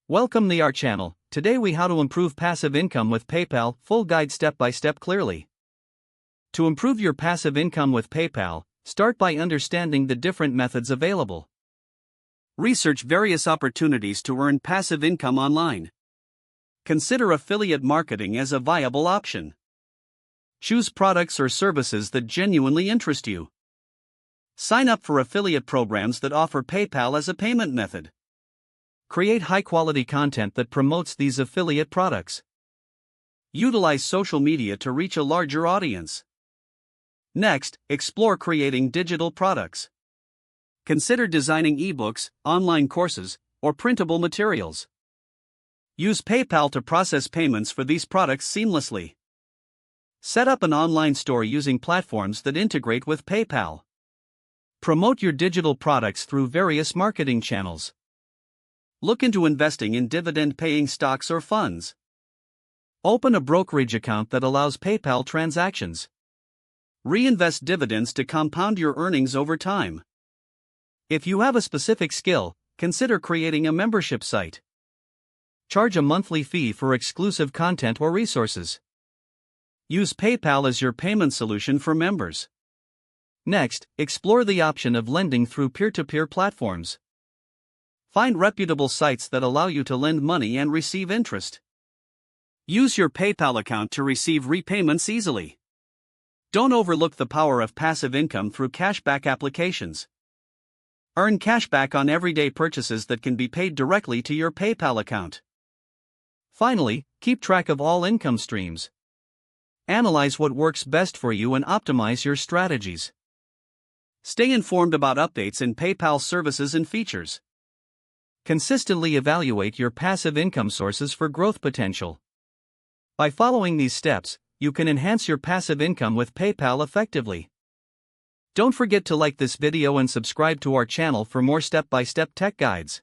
Welcome to our channel. Today we how to improve passive income with PayPal, full guide step by step clearly. To improve your passive income with PayPal, start by understanding the different methods available. Research various opportunities to earn passive income online. Consider affiliate marketing as a viable option. Choose products or services that genuinely interest you. Sign up for affiliate programs that offer PayPal as a payment method. Create high-quality content that promotes these affiliate products. Utilize social media to reach a larger audience. Next, explore creating digital products. Consider designing ebooks, online courses, or printable materials. Use PayPal to process payments for these products seamlessly. Set up an online store using platforms that integrate with PayPal. Promote your digital products through various marketing channels. Look into investing in dividend-paying stocks or funds. Open a brokerage account that allows PayPal transactions. Reinvest dividends to compound your earnings over time. If you have a specific skill, consider creating a membership site. Charge a monthly fee for exclusive content or resources. Use PayPal as your payment solution for members. Next, explore the option of lending through peer-to-peer platforms. Find reputable sites that allow you to lend money and receive interest. Use your PayPal account to receive repayments easily. Don't overlook the power of passive income through cashback applications. Earn cashback on everyday purchases that can be paid directly to your PayPal account. Finally, keep track of all income streams. Analyze what works best for you and optimize your strategies. Stay informed about updates in PayPal services and features. Consistently evaluate your passive income sources for growth potential. By following these steps, you can enhance your passive income with PayPal effectively. Don't forget to like this video and subscribe to our channel for more step-by-step tech guides.